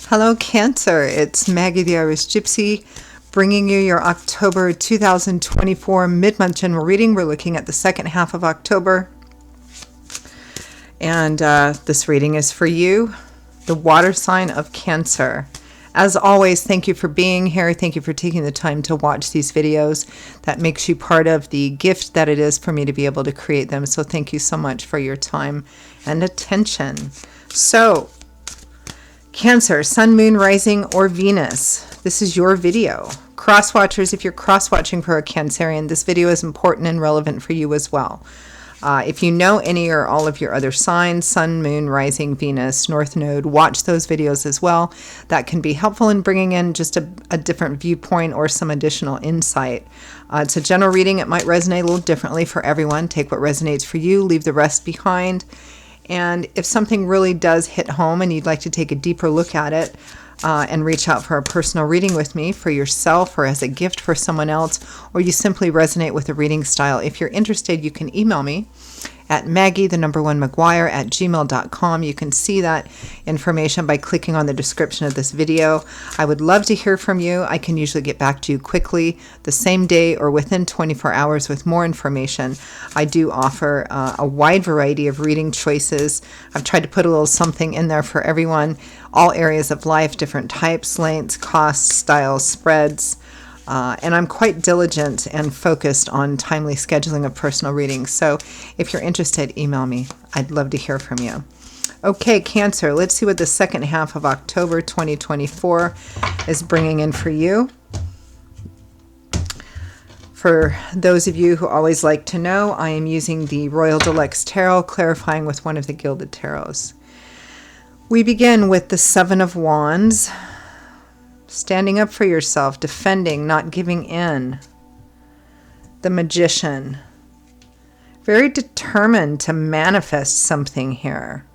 Hello, Cancer. It's Maggie the Irish Gypsy bringing you your October 2024 mid-month general reading. We're looking at the second half of October. And this reading is for you, the water sign of Cancer. As always, thank you for being here. Thank you for taking the time to watch these videos. That makes you part of the gift that it is for me to be able to create them. So thank you so much for your time and attention. So, Cancer, Sun, Moon, Rising, or Venus. This is your video. Cross-watchers, if you're cross-watching for a Cancerian, this video is important and relevant for you as well. If you know any or all of your other signs, Sun, Moon, Rising, Venus, North Node, watch those videos as well. That can be helpful in bringing in just a different viewpoint or some additional insight. It's a general reading. It might resonate a little differently for everyone. Take what resonates for you, leave the rest behind. And if something really does hit home and you'd like to take a deeper look at it and reach out for a personal reading with me for yourself or as a gift for someone else, or you simply resonate with the reading style, if you're interested, you can email me at maggie1mcguire@gmail.com. You can see that information by clicking on the description of this video. I would love to hear from you. I can usually get back to you quickly the same day or within 24 hours with more information. I do offer a wide variety of reading choices. I've tried to put a little something in there for everyone, all areas of life, different types, lengths, costs, styles, spreads. And I'm quite diligent and focused on timely scheduling of personal readings. So if you're interested, email me. I'd love to hear from you. Okay, Cancer, let's see what the second half of October 2024 is bringing in for you. For those of you who always like to know, I am using the Royal Deluxe Tarot, clarifying with one of the Gilded Tarots. We begin with the Seven of Wands. Standing up for yourself, defending, not giving in. The Magician. Very determined to manifest something here.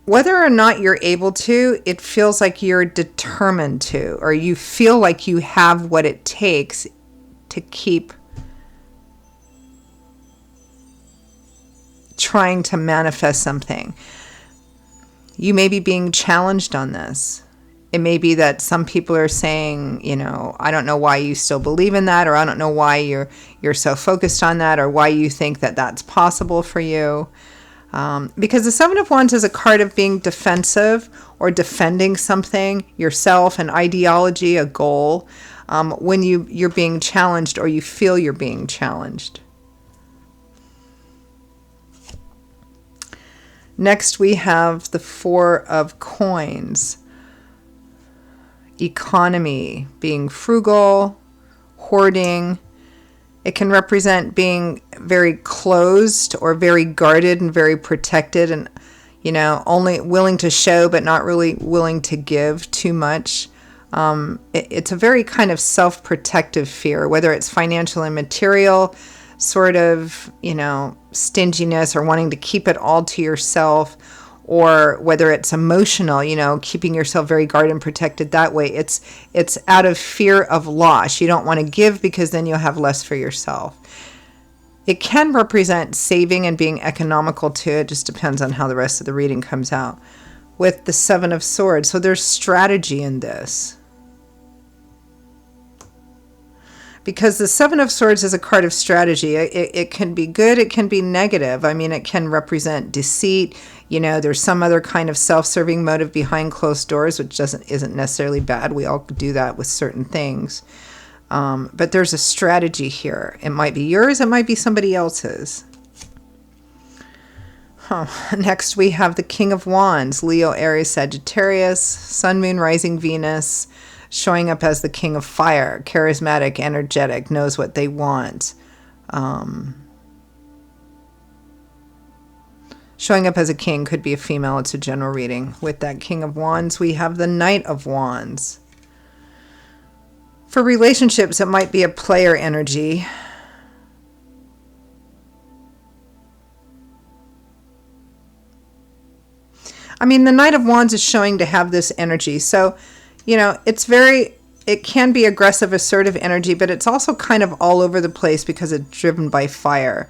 Whether or not you're able to, it feels like you're determined to, or you feel like you have what it takes to keep trying to manifest something. You may be being challenged on this. It may be that some people are saying, you know, I don't know why you still believe in that, or I don't know why you're so focused on that, or why you think that that's possible for you. Because the Seven of Wands is a card of being defensive or defending something, yourself, an ideology, a goal, when you're being challenged or you feel you're being challenged. Next, we have the Four of Coins. Economy, being frugal, hoarding. It can represent being very closed or very guarded and very protected and, you know, only willing to show but not really willing to give too much. It's a very kind of self-protective fear, whether it's financial and material, sort of, you know, stinginess or wanting to keep it all to yourself, or whether it's emotional, you know, keeping yourself very guarded and protected that way. It's out of fear of loss. You don't want to give because then you'll have less for yourself. It can represent saving and being economical too. It just depends on how the rest of the reading comes out. With the Seven of Swords, so there's strategy in this. Because the Seven of Swords is a card of strategy. It can be good, it can be negative. I mean, it can represent deceit. You know, there's some other kind of self-serving motive behind closed doors, which isn't necessarily bad. We all do that with certain things. But there's a strategy here. It might be yours, it might be somebody else's. Next, we have the King of Wands, Leo, Aries, Sagittarius, Sun, Moon, Rising, Venus, showing up as the King of Fire, charismatic, energetic, knows what they want. Showing up as a king could be a female. It's a general reading. With that King of Wands, we have the Knight of Wands. For relationships, it might be a player energy. I mean, the Knight of Wands is showing to have this energy. So, you know, it can be aggressive, assertive energy, but it's also kind of all over the place because it's driven by fire.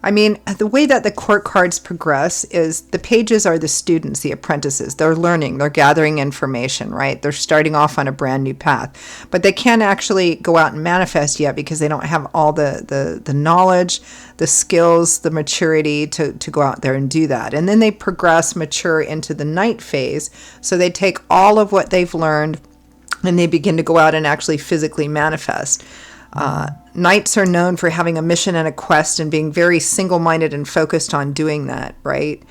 I mean, the way that the court cards progress is the pages are the students, the apprentices. They're learning, they're gathering information, right? They're starting off on a brand new path. But they can't actually go out and manifest yet because they don't have all the knowledge, the skills, the maturity to go out there and do that. And then they progress, mature into the Knight phase. So they take all of what they've learned and they begin to go out and actually physically manifest. Knights are known for having a mission and a quest and being very single-minded and focused on doing that, right?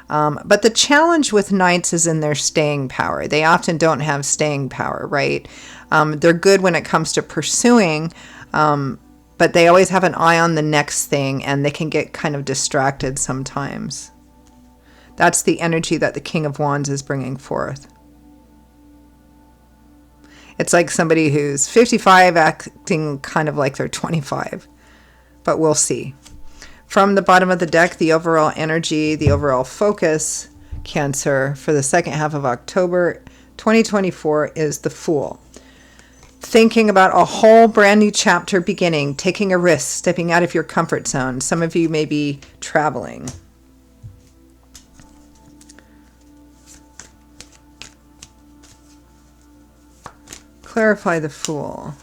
But the challenge with Knights is in their staying power. They often don't have staying power, right? They're good when it comes to pursuing, but they always have an eye on the next thing, and they can get kind of distracted sometimes. That's the energy that the King of Wands is bringing forth. It's like somebody who's 55 acting kind of like they're 25, but we'll see. From the bottom of the deck, the overall energy, the overall focus, Cancer, for the second half of October 2024 is the Fool. Thinking about a whole brand new chapter beginning, taking a risk, stepping out of your comfort zone. Some of you may be traveling. Clarify the Fool.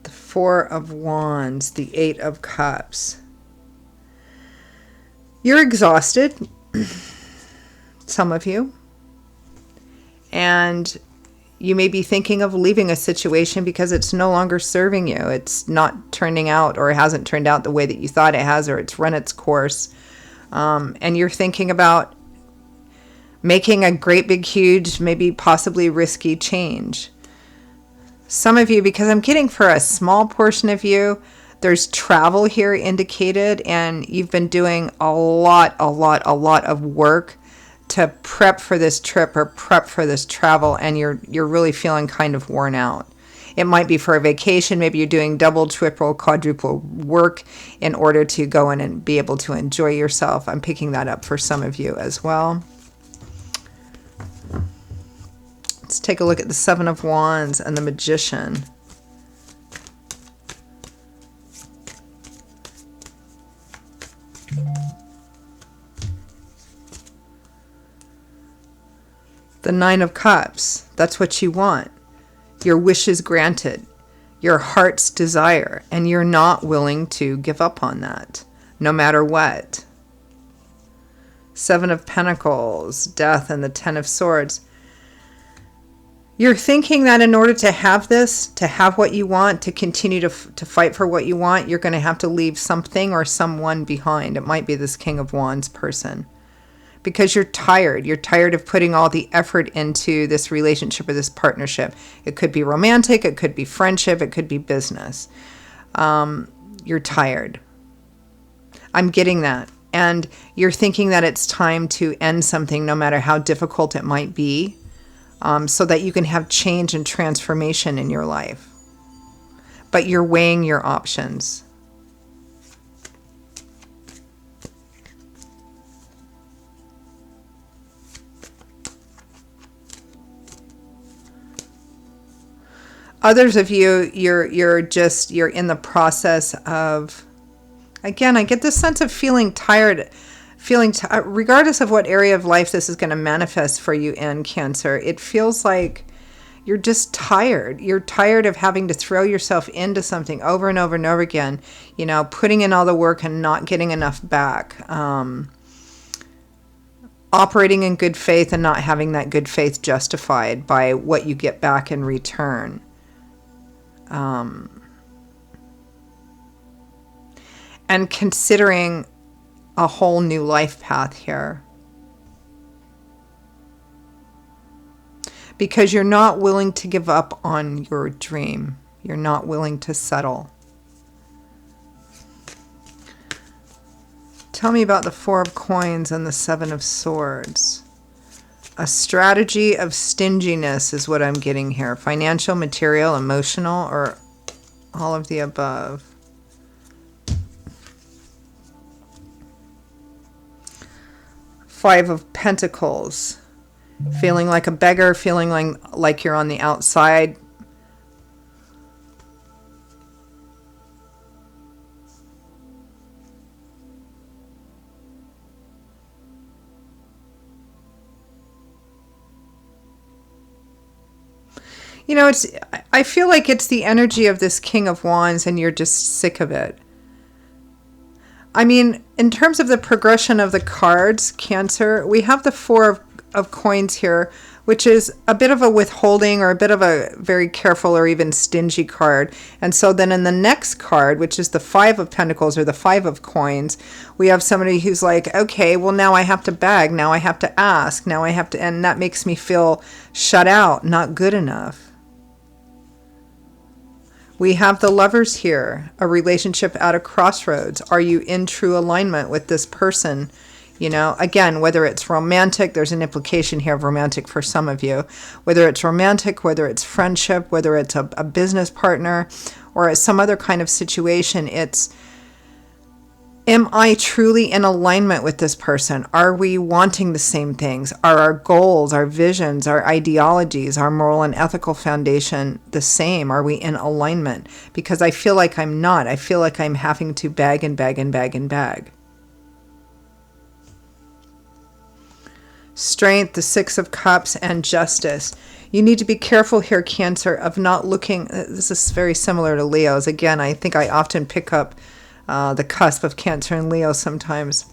The Four of Wands, the Eight of Cups. You're exhausted, some of you, and you may be thinking of leaving a situation because it's no longer serving you. It's not turning out, or it hasn't turned out the way that you thought it has, or it's run its course. And you're thinking about making a great big huge, maybe possibly risky change. Some of you, because I'm getting for a small portion of you, there's travel here indicated, and you've been doing a lot of work to prep for this trip or prep for this travel, and you're really feeling kind of worn out. It might be for a vacation. Maybe you're doing double, triple, quadruple work in order to go in and be able to enjoy yourself. I'm picking that up for some of you as well. Let's take a look at the Seven of Wands and the Magician. The Nine of Cups. That's what you want. Your wish is granted, your heart's desire, and you're not willing to give up on that, no matter what. Seven of Pentacles, Death, and the Ten of Swords. You're thinking that in order to have this, to have what you want, to continue to fight for what you want, you're going to have to leave something or someone behind. It might be this King of Wands person. Because you're tired. You're tired of putting all the effort into this relationship or this partnership. It could be romantic, it could be friendship, it could be business. You're tired. I'm getting that. And you're thinking that it's time to end something no matter how difficult it might be, so that you can have change and transformation in your life. But you're weighing your options. Others of you, you're in the process of, again, I get this sense of feeling tired, regardless of what area of life this is going to manifest for you in, Cancer. It feels like you're just tired. You're tired of having to throw yourself into something over and over and over again, putting in all the work and not getting enough back. Operating in good faith and not having that good faith justified by what you get back in return. And considering a whole new life path here. Because you're not willing to give up on your dream. You're not willing to settle. Tell me about the Four of Coins and the Seven of Swords. A strategy of stinginess is what I'm getting here. Financial, material, emotional, or all of the above. Five of Pentacles. Feeling like a beggar, feeling like you're on the outside, You know, I feel like it's the energy of this King of Wands and you're just sick of it. I mean, in terms of the progression of the cards, Cancer, we have the Four of Coins here, which is a bit of a withholding or a bit of a very careful or even stingy card. And so then in the next card, which is the Five of Pentacles or the Five of Coins, we have somebody who's like, okay, well, now I have to beg. Now I have to ask. Now I have to, and that makes me feel shut out, not good enough. We have the Lovers here, a relationship at a crossroads. Are you in true alignment with this person? You know, again, whether it's romantic, there's an implication here of romantic for some of you. Whether it's romantic, whether it's friendship, whether it's a business partner, or some other kind of situation, it's, am I truly in alignment with this person? Are we wanting the same things? Are our goals, our visions, our ideologies, our moral and ethical foundation the same? Are we in alignment? Because I feel like I'm not. I feel like I'm having to beg and beg and beg and beg. Strength, the Six of Cups, and Justice. You need to be careful here, Cancer, of not looking. This is very similar to Leo's. Again, I think I often pick up the cusp of Cancer and Leo sometimes.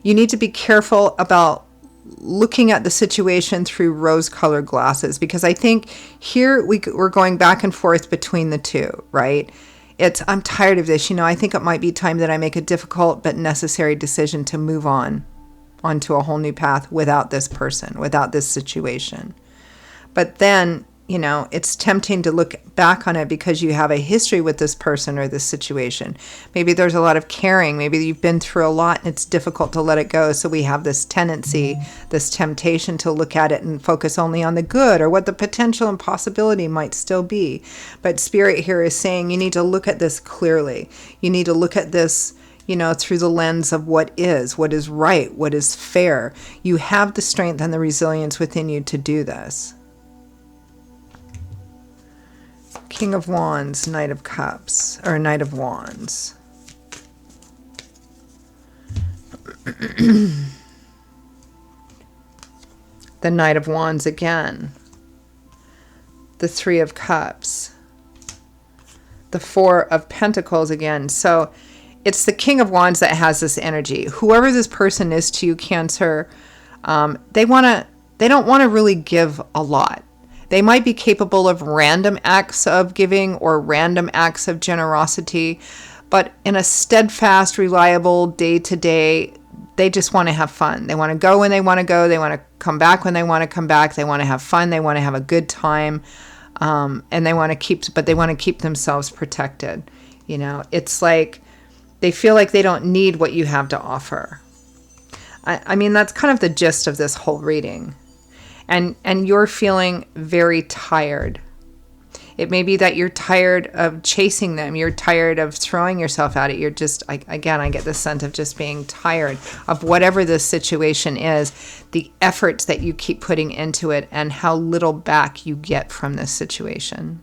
You need to be careful about looking at the situation through rose-colored glasses, because I think here we're going back and forth between the two, right? I'm tired of this. You know, I think it might be time that I make a difficult but necessary decision to move onto a whole new path without this person, without this situation. But then, you know, it's tempting to look back on it because you have a history with this person or this situation. Maybe there's a lot of caring. Maybe you've been through a lot and it's difficult to let it go. So we have this tendency, this temptation to look at it and focus only on the good or what the potential and possibility might still be. But Spirit here is saying you need to look at this clearly. You need to look at this, you know, through the lens of what is right, what is fair. You have the strength and the resilience within you to do this. King of Wands, Knight of Cups, or Knight of Wands. The Knight of Wands again. The Three of Cups. The Four of Pentacles again. So it's the King of Wands that has this energy. Whoever this person is to you, Cancer, they don't want to really give a lot. They might be capable of random acts of giving or random acts of generosity, but in a steadfast, reliable, day-to-day, they just want to have fun. They want to go when they want to go. They want to come back when they want to come back. They want to have fun. They want to have a good time, and they want to keep themselves protected. You know, it's like they feel like they don't need what you have to offer. I mean, that's kind of the gist of this whole reading. And you're feeling very tired. It may be that you're tired of chasing them. You're tired of throwing yourself at it. You're just, I get the sense of just being tired of whatever this situation is, the efforts that you keep putting into it, and how little back you get from this situation.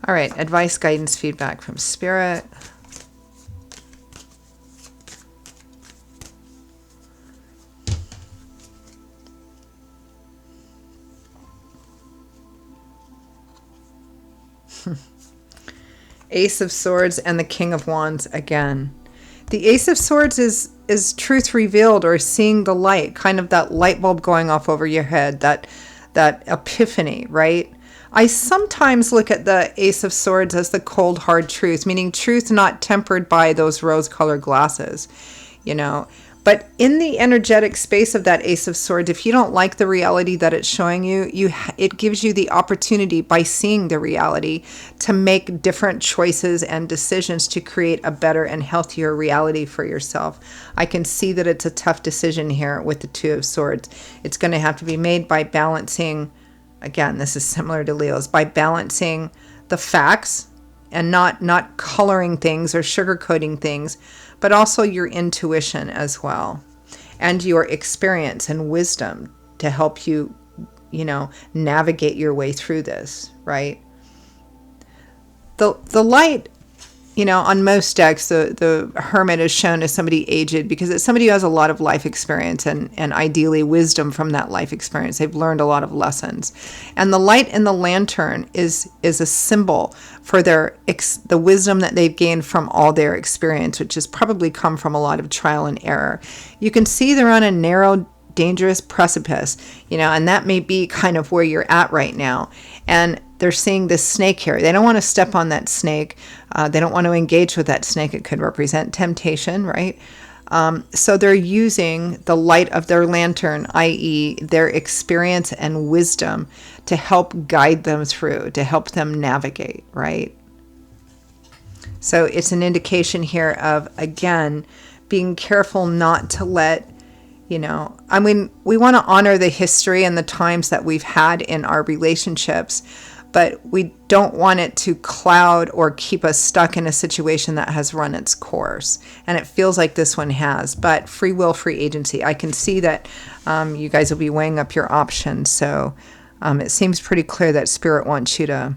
All right, advice, guidance, feedback from Spirit. Ace of Swords and the King of Wands again. The Ace of Swords is truth revealed, or seeing the light, kind of that light bulb going off over your head, that epiphany, right? I sometimes look at the Ace of Swords as the cold, hard truth, meaning truth not tempered by those rose-colored glasses, you know. But in the energetic space of that Ace of Swords, if you don't like the reality that it's showing you, it gives you the opportunity, by seeing the reality, to make different choices and decisions to create a better and healthier reality for yourself. I can see that it's a tough decision here with the Two of Swords. It's going to have to be made by balancing, again, this is similar to Leo's, by balancing the facts and not coloring things or sugarcoating things, but also your intuition as well, and your experience and wisdom to help you, you know, navigate your way through this, right? The light on most decks, the Hermit is shown as somebody aged because it's somebody who has a lot of life experience and ideally wisdom from that life experience. They've learned a lot of lessons. And the light in the Lantern is a symbol for the wisdom that they've gained from all their experience, which has probably come from a lot of trial and error. You can see they're on a narrow, dangerous precipice, and that may be kind of where you're at right now. And they're seeing this snake here. They don't want to step on that snake. They don't want to engage with that snake. It could represent temptation, right? So they're using the light of their lantern, i.e. their experience and wisdom, to help guide them through, to help them navigate, right? So it's an indication here of, again, being careful not to let, we want to honor the history and the times that we've had in our relationships, but we don't want it to cloud or keep us stuck in a situation that has run its course. And it feels like this one has. But free will, free agency. I can see that you guys will be weighing up your options. So it seems pretty clear that Spirit wants you to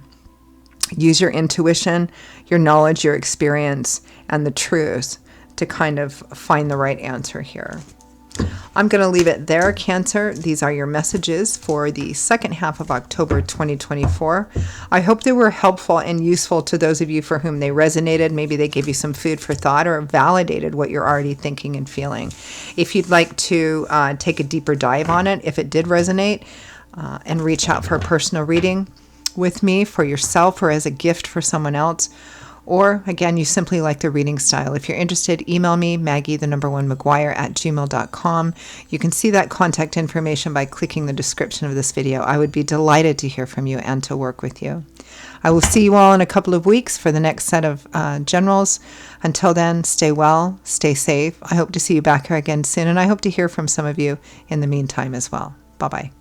use your intuition, your knowledge, your experience, and the truth to kind of find the right answer here. I'm going to leave it there, Cancer. These are your messages for the second half of October 2024. I hope they were helpful and useful to those of you for whom they resonated. Maybe they gave you some food for thought or validated what you're already thinking and feeling. If you'd like to take a deeper dive on it, if it did resonate, and reach out for a personal reading with me for yourself or as a gift for someone else, or, again, you simply like the reading style. If you're interested, email me, Maggie1McGuire@gmail.com. You can see that contact information by clicking the description of this video. I would be delighted to hear from you and to work with you. I will see you all in a couple of weeks for the next set of generals. Until then, stay well, stay safe. I hope to see you back here again soon, and I hope to hear from some of you in the meantime as well. Bye-bye.